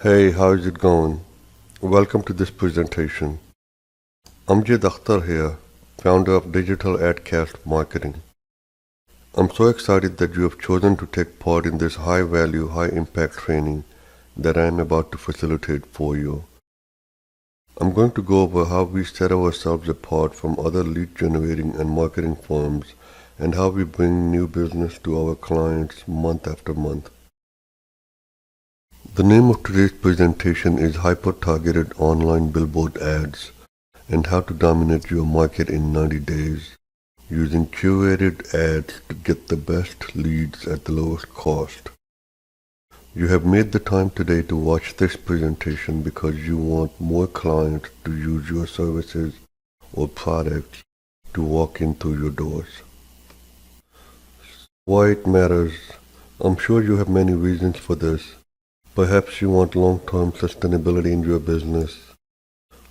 Hey, how's it going? Welcome to this presentation. Amjad Akhtar here, founder of Digital Adcast Marketing. I'm so excited that you have chosen to take part in this high-value, high-impact training that I am about to facilitate for you. I'm going to go over how we set ourselves apart from other lead generating and marketing firms and how we bring new business to our clients month after month. The name of today's presentation is Hyper-Targeted Online Billboard Ads and how to dominate your market in 90 days using curated ads to get the best leads at the lowest cost. You have made the time today to watch this presentation because you want more clients to use your services or products to walk in through your doors. Why it matters? I'm sure you have many reasons for this. Perhaps you want long-term sustainability in your business,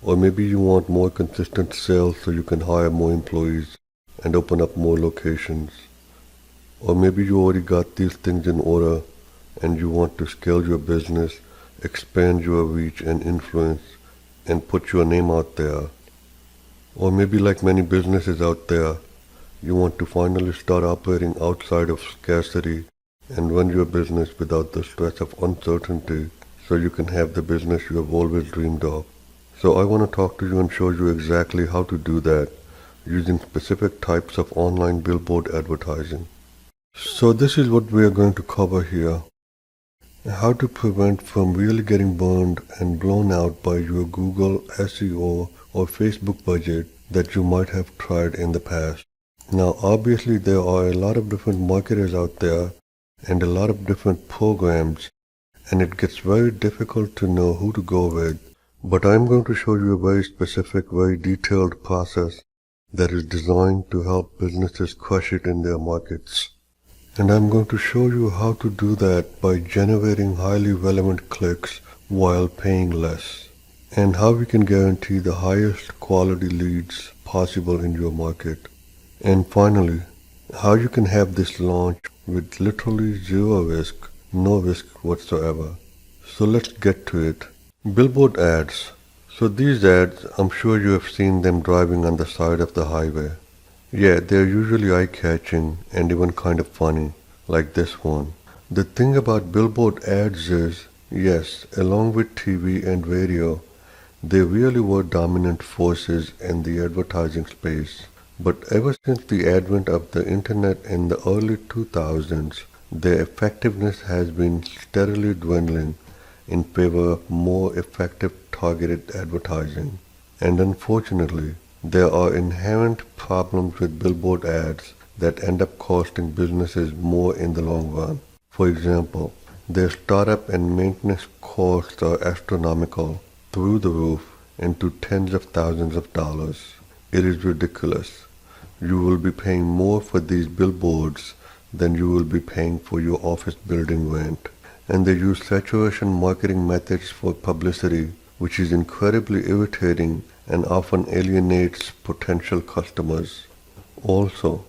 or maybe you want more consistent sales so you can hire more employees and open up more locations, or maybe you already got these things in order and you want to scale your business, expand your reach and influence, and put your name out there. Or maybe like many businesses out there, you want to finally start operating outside of scarcity and run your business without the stress of uncertainty so you can have the business you have always dreamed of. So I want to talk to you and show you exactly how to do that using specific types of online billboard advertising. So this is what we are going to cover here. How to prevent from really getting burned and blown out by your Google, SEO, or Facebook budget that you might have tried in the past. Now obviously there are a lot of different marketers out there and a lot of different programs, and it gets very difficult to know who to go with. But I'm going to show you a very specific, very detailed process that is designed to help businesses crush it in their markets. And I'm going to show you how to do that by generating highly relevant clicks while paying less, and how we can guarantee the highest quality leads possible in your market. And finally, how you can have this launch with literally zero risk, no risk whatsoever. So let's get to it. Billboard ads. So these ads, I'm sure you have seen them driving on the side of the highway. Yeah, they're usually eye-catching and even kind of funny, like this one. The thing about billboard ads is, yes, along with TV and radio, they really were dominant forces in the advertising space. But ever since the advent of the internet in the early 2000s, their effectiveness has been steadily dwindling in favor of more effective targeted advertising. And unfortunately, there are inherent problems with billboard ads that end up costing businesses more in the long run. For example, their startup and maintenance costs are astronomical, through the roof, into tens of thousands of dollars. It is ridiculous. You will be paying more for these billboards than you will be paying for your office building rent. And they use saturation marketing methods for publicity, which is incredibly irritating and often alienates potential customers. Also,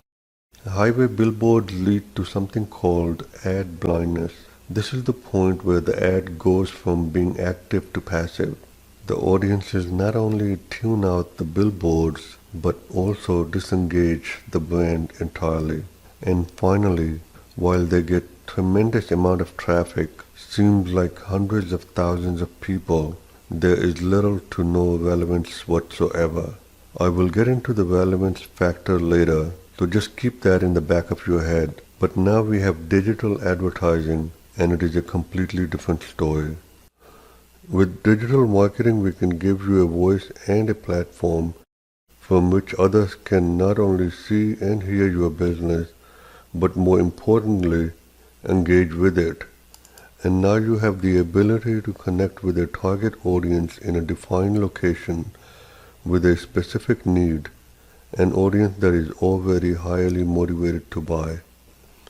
highway billboards lead to something called ad blindness. This is the point where the ad goes from being active to passive. The audiences not only tune out the billboards, but also disengage the brand entirely. And finally, while they get tremendous amount of traffic, seems like hundreds of thousands of people, there is little to no relevance whatsoever. I will get into the relevance factor later, so just keep that in the back of your head. But now we have digital advertising, and it is a completely different story. With digital marketing, we can give you a voice and a platform from which others can not only see and hear your business, but more importantly, engage with it. And now you have the ability to connect with a target audience in a defined location with a specific need, an audience that is already highly motivated to buy.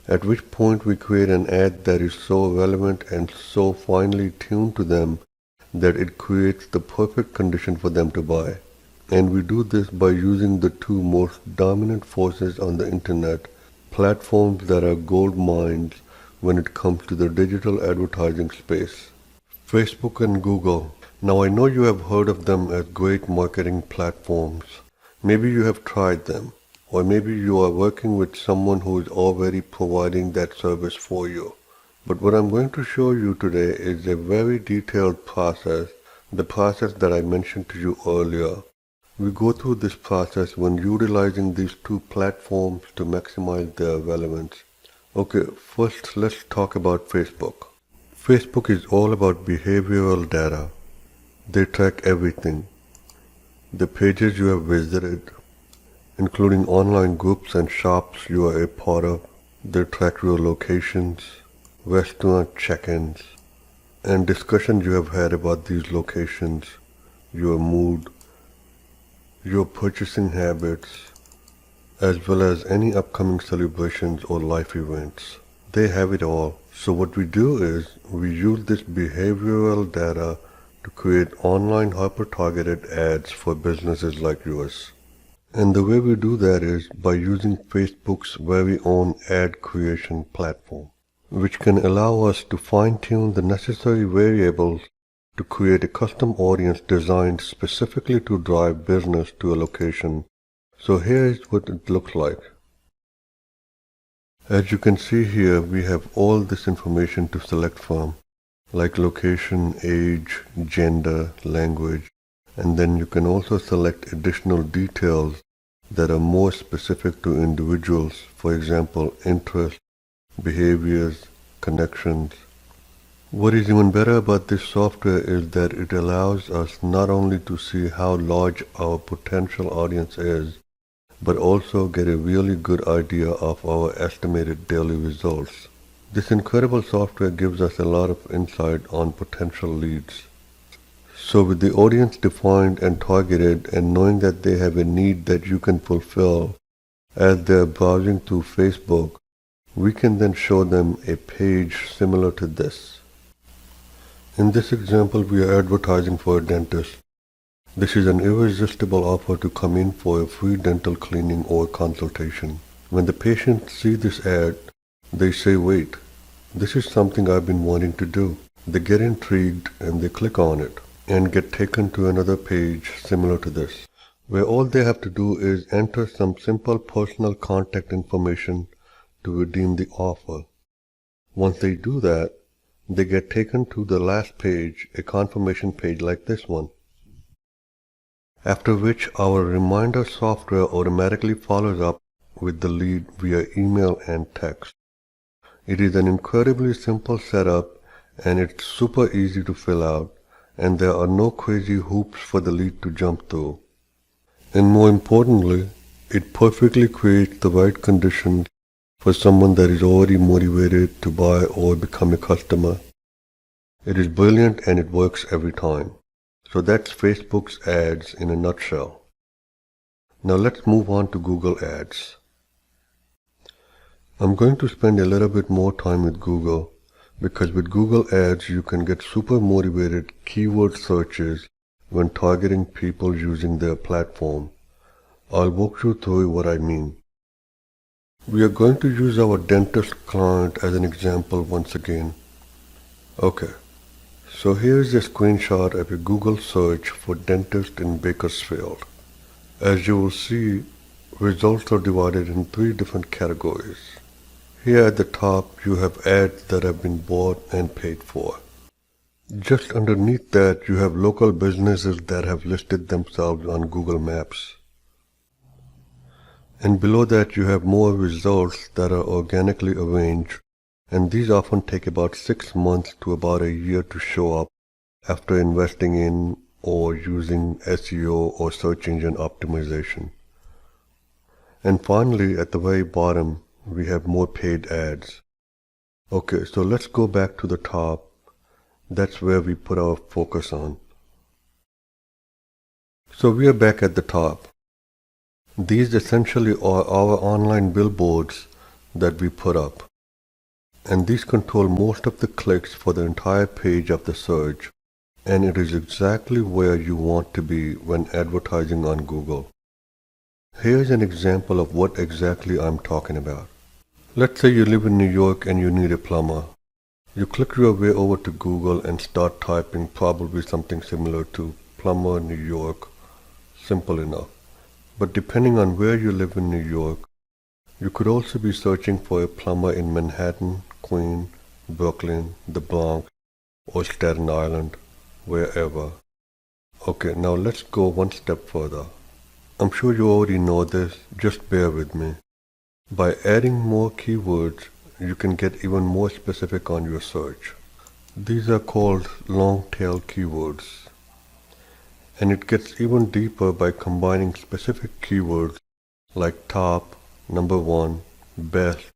At which point we create an ad that is so relevant and so finely tuned to them that it creates the perfect condition for them to buy. And we do this by using the two most dominant forces on the internet, platforms that are gold mines when it comes to the digital advertising space. Facebook and Google. Now I know you have heard of them as great marketing platforms. Maybe you have tried them, or maybe you are working with someone who is already providing that service for you. But what I'm going to show you today is a very detailed process, the process that I mentioned to you earlier. We go through this process when utilizing these two platforms to maximize their relevance. Okay, first let's talk about Facebook. Facebook is all about behavioral data. They track everything. The pages you have visited, including online groups and shops you are a part of. They track your locations, restaurant check-ins, and discussions you have had about these locations, your mood, your purchasing habits, as well as any upcoming celebrations or life events. They have it all. So what we do is we use this behavioral data to create online hyper-targeted ads for businesses like yours. And the way we do that is by using Facebook's very own ad creation platform, which can allow us to fine-tune the necessary variables to create a custom audience designed specifically to drive business to a location. So here is what it looks like. As you can see here, we have all this information to select from, like location, age, gender, language, and then you can also select additional details that are more specific to individuals, for example, interests, behaviors, connections. What is even better about this software is that it allows us not only to see how large our potential audience is, but also get a really good idea of our estimated daily results. This incredible software gives us a lot of insight on potential leads. So with the audience defined and targeted and knowing that they have a need that you can fulfill as they're browsing through Facebook, we can then show them a page similar to this. In this example, we are advertising for a dentist. This is an irresistible offer to come in for a free dental cleaning or consultation. When the patients see this ad, they say, wait, this is something I've been wanting to do. They get intrigued and they click on it and get taken to another page similar to this, where all they have to do is enter some simple personal contact information to redeem the offer. Once they do that, they get taken to the last page, a confirmation page like this one. After which our reminder software automatically follows up with the lead via email and text. It is an incredibly simple setup and it's super easy to fill out, and there are no crazy hoops for the lead to jump through. And more importantly, it perfectly creates the right conditions for someone that is already motivated to buy or become a customer. It is brilliant and it works every time. So that's Facebook's ads in a nutshell. Now let's move on to Google Ads. I'm going to spend a little bit more time with Google because with Google Ads you can get super motivated keyword searches when targeting people using their platform. I'll walk you through what I mean. We are going to use our dentist client as an example once again. Okay, so here's a screenshot of a Google search for dentist in Bakersfield. As you will see, results are divided in 3 different categories. Here at the top you have ads that have been bought and paid for. Just underneath that you have local businesses that have listed themselves on Google Maps. And below that you have more results that are organically arranged, and these often take about 6 months to about a year to show up after investing in or using SEO or search engine optimization. And finally, at the very bottom, we have more paid ads. Okay, so let's go back to the top. That's where we put our focus on. So we are back at the top. These essentially are our online billboards that we put up. And these control most of the clicks for the entire page of the search. And it is exactly where you want to be when advertising on Google. Here's an example of what exactly I'm talking about. Let's say you live in New York and you need a plumber. You click your way over to Google and start typing probably something similar to plumber New York. Simple enough. But depending on where you live in New York, you could also be searching for a plumber in Manhattan, Queens, Brooklyn, the Bronx, or Staten Island, wherever. Okay, now let's go one step further. I'm sure you already know this, just bear with me. By adding more keywords, you can get even more specific on your search. These are called long-tail keywords. And it gets even deeper by combining specific keywords like top, number one, best,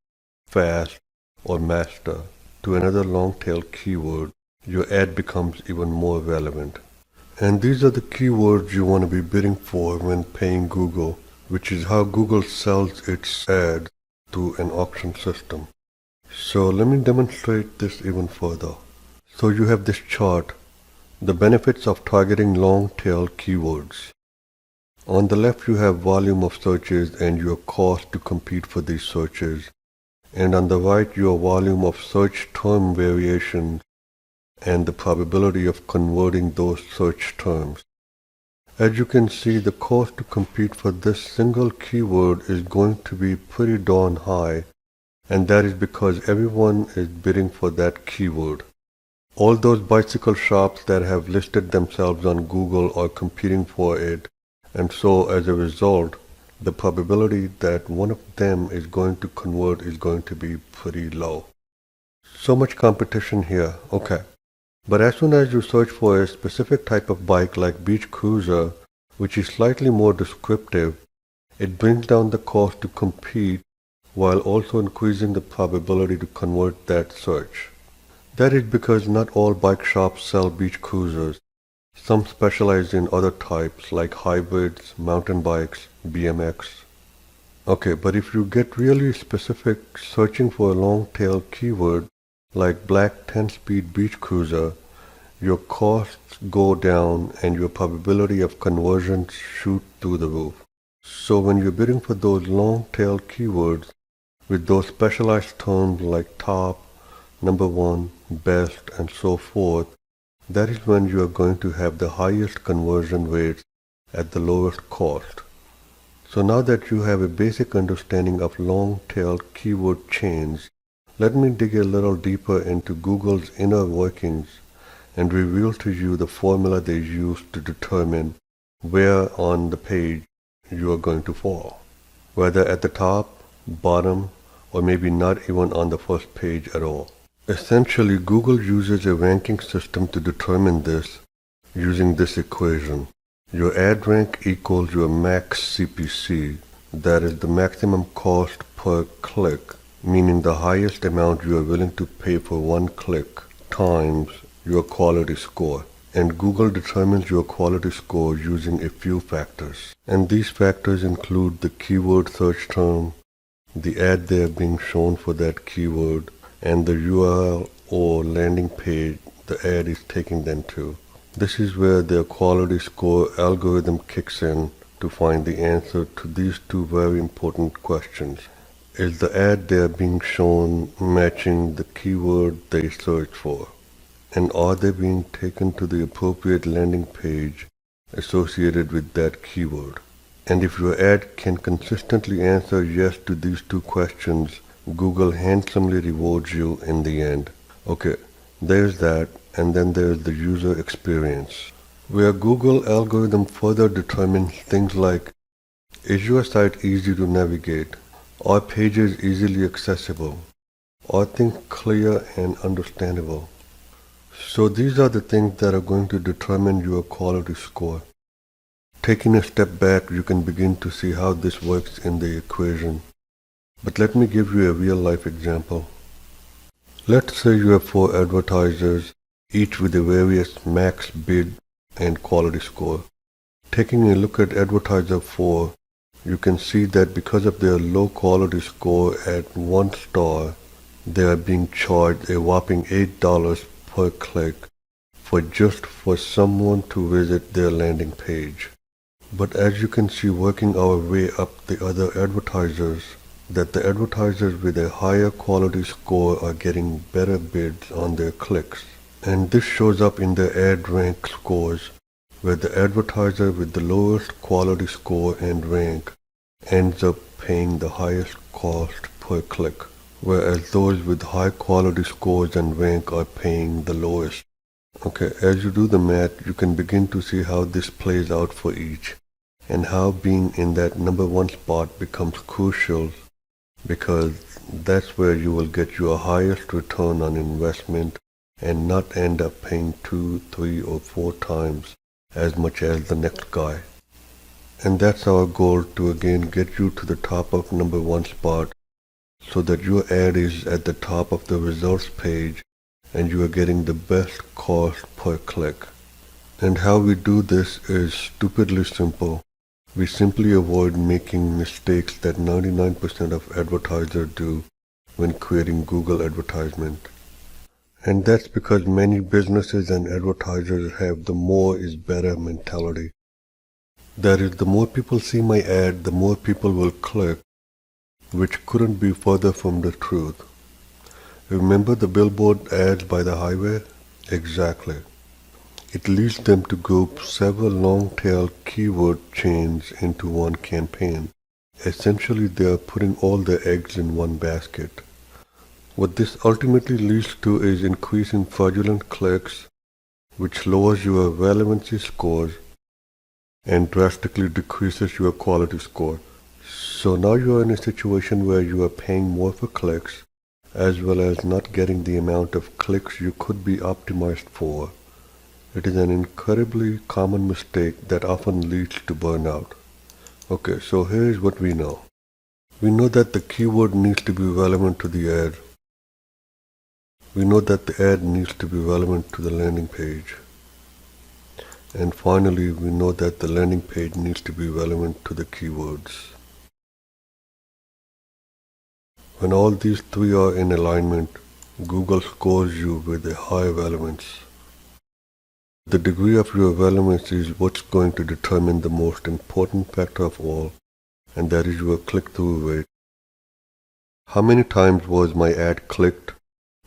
fast, or master to another long-tail keyword. Your ad becomes even more relevant. And these are the keywords you want to be bidding for when paying Google, which is how Google sells its ads through an auction system. So let me demonstrate this even further. So you have this chart, the benefits of targeting long-tail keywords. On the left you have volume of searches and your cost to compete for these searches, and on the right your volume of search term variations and the probability of converting those search terms. As you can see, the cost to compete for this single keyword is going to be pretty darn high, and that is because everyone is bidding for that keyword. All those bicycle shops that have listed themselves on Google are competing for it, and so as a result, the probability that one of them is going to convert is going to be pretty low. So much competition here, okay. But as soon as you search for a specific type of bike like Beach Cruiser, which is slightly more descriptive, it brings down the cost to compete while also increasing the probability to convert that search. That is because not all bike shops sell beach cruisers. Some specialize in other types like hybrids, mountain bikes, BMX. Okay, but if you get really specific searching for a long-tail keyword like black 10-speed beach cruiser, your costs go down and your probability of conversions shoot through the roof. So when you're bidding for those long-tail keywords with those specialized terms like top, number one, best, and so forth, that is when you are going to have the highest conversion rates at the lowest cost. So now that you have a basic understanding of long-tail keyword chains, let me dig a little deeper into Google's inner workings and reveal to you the formula they use to determine where on the page you are going to fall, whether at the top, bottom, or maybe not even on the first page at all. Essentially, Google uses a ranking system to determine this using this equation. Your ad rank equals your max CPC, that is the maximum cost per click, meaning the highest amount you are willing to pay for one click, times your quality score. And Google determines your quality score using a few factors. And these factors include the keyword search term, the ad they are being shown for that keyword, and the URL or landing page the ad is taking them to. This is where their quality score algorithm kicks in to find the answer to these two very important questions. Is the ad they are being shown matching the keyword they search for? And are they being taken to the appropriate landing page associated with that keyword? And if your ad can consistently answer yes to these two questions, Google handsomely rewards you in the end. Okay, there's that, and then there's the user experience, where Google algorithm further determines things like, is your site easy to navigate? Are pages easily accessible? Are things clear and understandable? So these are the things that are going to determine your quality score. Taking a step back, you can begin to see how this works in the equation. But let me give you a real-life example. Let's say you have 4 advertisers, each with a various max bid and quality score. Taking a look at advertiser 4, you can see that because of their low quality score at 1 star, they are being charged a whopping $8 per click for someone to visit their landing page. But as you can see, working our way up the other advertisers, that the advertisers with a higher quality score are getting better bids on their clicks. And this shows up in their ad rank scores, where the advertiser with the lowest quality score and rank ends up paying the highest cost per click, whereas those with high quality scores and rank are paying the lowest. Okay, as you do the math, you can begin to see how this plays out for each, and how being in that number one spot becomes crucial, because that's where you will get your highest return on investment and not end up paying 2, 3, or 4 times as much as the next guy. And that's our goal, to again get you to the top of number one spot, so that your ad is at the top of the results page and you are getting the best cost per click. And how we do this is stupidly simple. We simply avoid making mistakes that 99% of advertisers do when creating Google advertisement. And that's because many businesses and advertisers have the more is better mentality. That is, the more people see my ad, the more people will click, which couldn't be further from the truth. Remember the billboard ads by the highway? Exactly. It leads them to group several long-tail keyword chains into one campaign. Essentially, they are putting all their eggs in one basket. What this ultimately leads to is increasing fraudulent clicks, which lowers your relevancy scores and drastically decreases your quality score. So now you are in a situation where you are paying more for clicks, as well as not getting the amount of clicks you could be optimized for. It is an incredibly common mistake that often leads to burnout. Okay, so here's what we know. We know that the keyword needs to be relevant to the ad. We know that the ad needs to be relevant to the landing page. And finally, we know that the landing page needs to be relevant to the keywords. When all these three are in alignment, Google scores you with a high relevance. The degree of your relevance is what's going to determine the most important factor of all, and that is your click-through rate. How many times was my ad clicked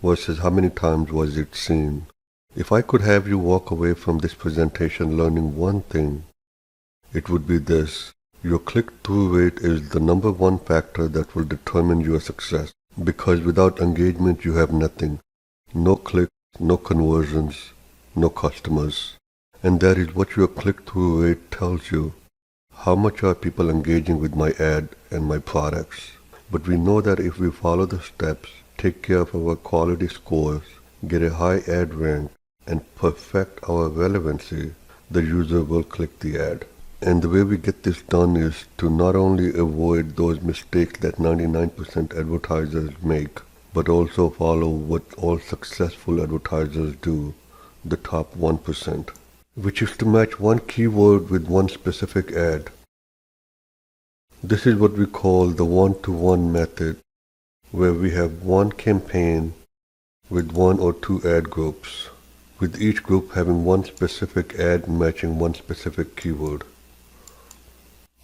versus how many times was it seen? If I could have you walk away from this presentation learning one thing, it would be this. Your click-through rate is the number one factor that will determine your success, because without engagement you have nothing. No clicks, no conversions, no customers. And that is what your click-through rate tells you. How much are people engaging with my ad and my products? But we know that if we follow the steps, take care of our quality scores, get a high ad rank, and perfect our relevancy, the user will click the ad. And the way we get this done is to not only avoid those mistakes that 99% advertisers make, but also follow what all successful advertisers do, the top 1%, which is to match one keyword with one specific ad. This is what we call the one-to-one method, where we have one campaign with one or two ad groups, with each group having one specific ad matching one specific keyword.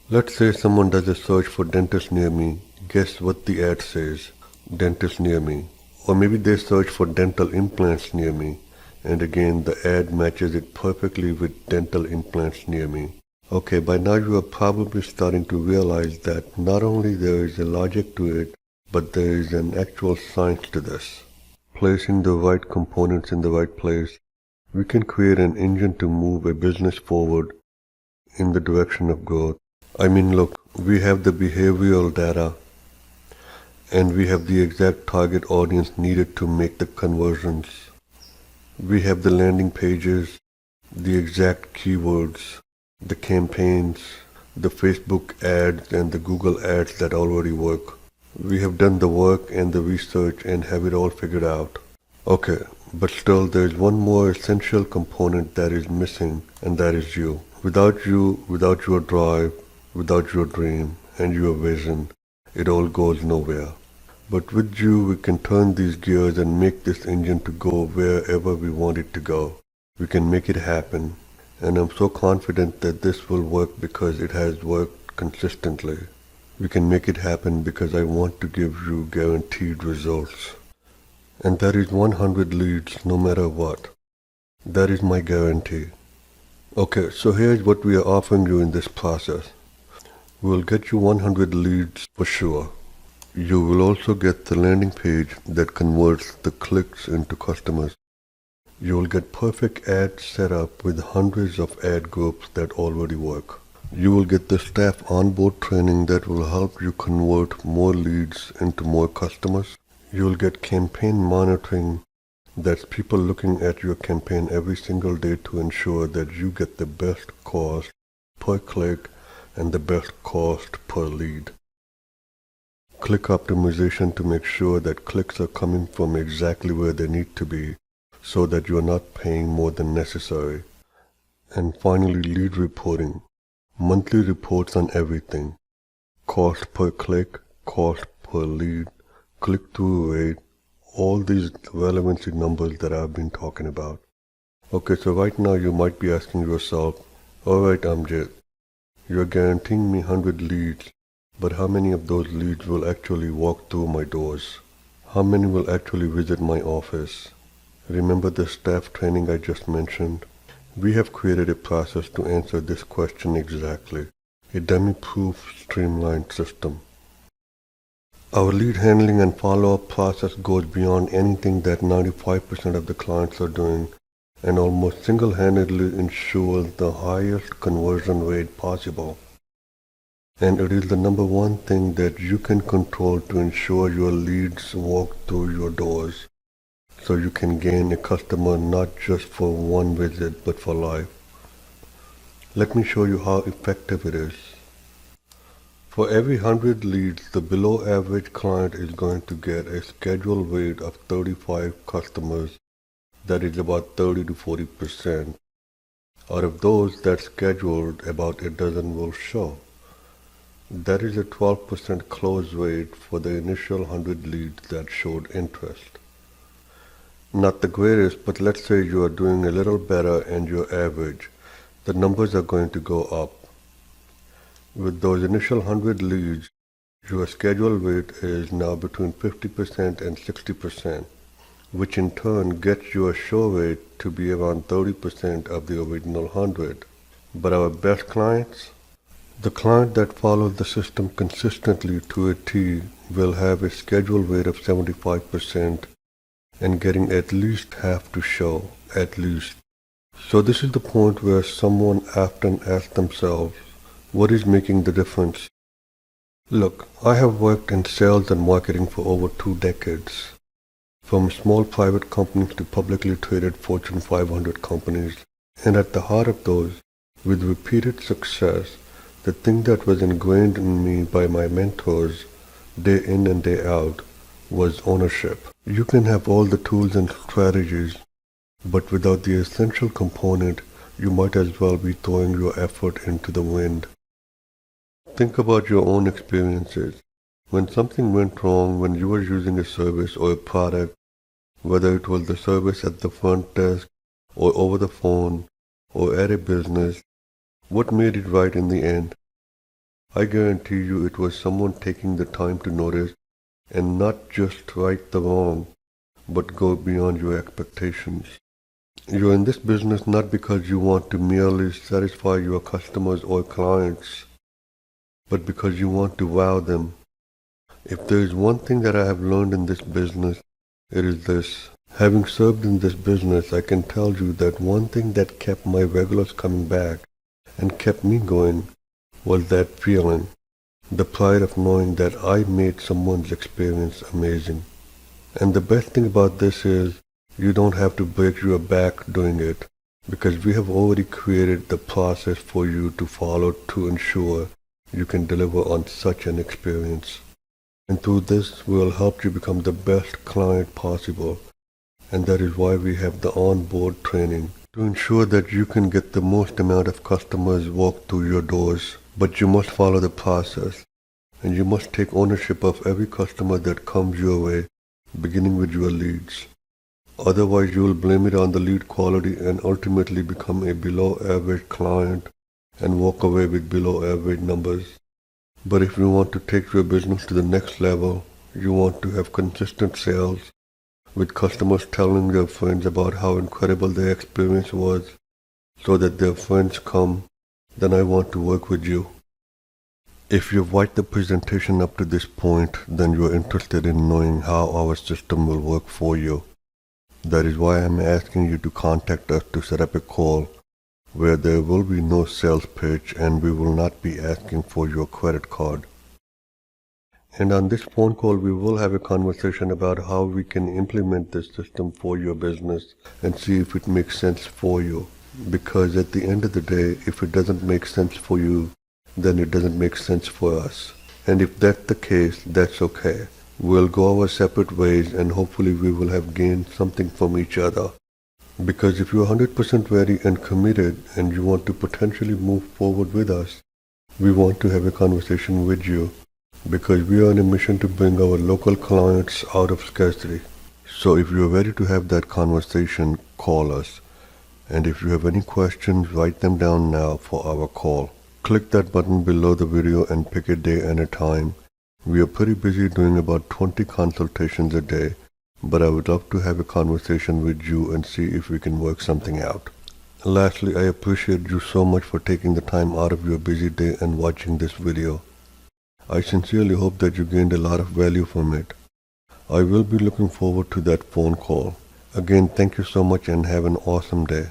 Let's say someone does a search for dentist near me. Guess what the ad says? Dentist near me. Or maybe they search for dental implants near me, and again the ad matches it perfectly with dental implants near me. Okay, by now you are probably starting to realize that not only there is a logic to it, but there is an actual science to this. Placing the right components in the right place, we can create an engine to move a business forward in the direction of growth. I mean, look, we have the behavioral data, and we have the exact target audience needed to make the conversions. We have the landing pages, the exact keywords, the campaigns, the Facebook ads, and the Google ads that already work. We have done the work and the research and have it all figured out. Okay, but still there is one more essential component that is missing, and that is you. Without you, without your drive, without your dream and your vision, it all goes nowhere. But with you, we can turn these gears and make this engine to go wherever we want it to go. We can make it happen. And I'm so confident that this will work because it has worked consistently. We can make it happen because I want to give you guaranteed results. And that is 100 leads no matter what. That is my guarantee. Okay, so here's what we are offering you in this process. We'll get you 100 leads for sure. You will also get the landing page that converts the clicks into customers. You will get perfect ads set up with hundreds of ad groups that already work. You will get the staff onboard training that will help you convert more leads into more customers. You will get campaign monitoring, that's people looking at your campaign every single day to ensure that you get the best cost per click and the best cost per lead. Click optimization to make sure that clicks are coming from exactly where they need to be so that you are not paying more than necessary. And finally, lead reporting. Monthly reports on everything. Cost per click, cost per lead, click-through rate, all these relevancy numbers that I've been talking about. Okay, so right now you might be asking yourself, alright Amjad, you're guaranteeing me 100 leads, but how many of those leads will actually walk through my doors? How many will actually visit my office? Remember the staff training I just mentioned? We have created a process to answer this question exactly, a dummy-proof streamlined system. Our lead handling and follow-up process goes beyond anything that 95% of the clients are doing and almost single-handedly ensures the highest conversion rate possible. And it is the number one thing that you can control to ensure your leads walk through your doors, so you can gain a customer not just for one visit but for life. Let me show you how effective it is. For every 100 leads, the below average client is going to get a schedule rate of 35 customers, that is about 30 to 40%. Out of those that scheduled, about a dozen will show. That is a 12% close rate for the initial 100 leads that showed interest. Not the greatest, but let's say you are doing a little better and you're average. The numbers are going to go up. With those initial 100 leads, your schedule rate is now between 50% and 60%, which in turn gets your show rate to be around 30% of the original 100. But our best clients? The client that follows the system consistently to a T will have a schedule rate of 75% and getting at least half to show, at least. So this is the point where someone often asks themselves, what is making the difference? Look, I have worked in sales and marketing for over 2 decades. From small private companies to publicly traded Fortune 500 companies. And at the heart of those, with repeated success, the thing that was ingrained in me by my mentors, day in and day out, was ownership. You can have all the tools and strategies, but without the essential component, you might as well be throwing your effort into the wind. Think about your own experiences. When something went wrong when you were using a service or a product, whether it was the service at the front desk or over the phone or at a business, what made it right in the end? I guarantee you it was someone taking the time to notice and not just right the wrong, but go beyond your expectations. You're in this business not because you want to merely satisfy your customers or clients, but because you want to wow them. If there is one thing that I have learned in this business, it is this. Having served in this business, I can tell you that one thing that kept my regulars coming back and kept me going was that feeling, the pride of knowing that I made someone's experience amazing. And the best thing about this is, you don't have to break your back doing it, because we have already created the process for you to follow to ensure you can deliver on such an experience. And through this, we will help you become the best client possible. And that is why we have the onboard training, to ensure that you can get the most amount of customers walk through your doors. But you must follow the process, and you must take ownership of every customer that comes your way, beginning with your leads. Otherwise, you will blame it on the lead quality and ultimately become a below average client and walk away with below average numbers. But if you want to take your business to the next level, you want to have consistent sales with customers telling their friends about how incredible their experience was so that their friends come, then I want to work with you. If you've watched the presentation up to this point, then you're interested in knowing how our system will work for you. That is why I'm asking you to contact us to set up a call where there will be no sales pitch and we will not be asking for your credit card. And on this phone call, we will have a conversation about how we can implement this system for your business and see if it makes sense for you. Because at the end of the day, if it doesn't make sense for you, then it doesn't make sense for us. And if that's the case, that's okay. We'll go our separate ways and hopefully we will have gained something from each other. Because if you're 100% ready and committed and you want to potentially move forward with us, we want to have a conversation with you because we are on a mission to bring our local clients out of scarcity. So if you're ready to have that conversation, call us. And if you have any questions, write them down now for our call. Click that button below the video and pick a day and a time. We are pretty busy doing about 20 consultations a day, but I would love to have a conversation with you and see if we can work something out. Lastly, I appreciate you so much for taking the time out of your busy day and watching this video. I sincerely hope that you gained a lot of value from it. I will be looking forward to that phone call. Again, thank you so much and have an awesome day.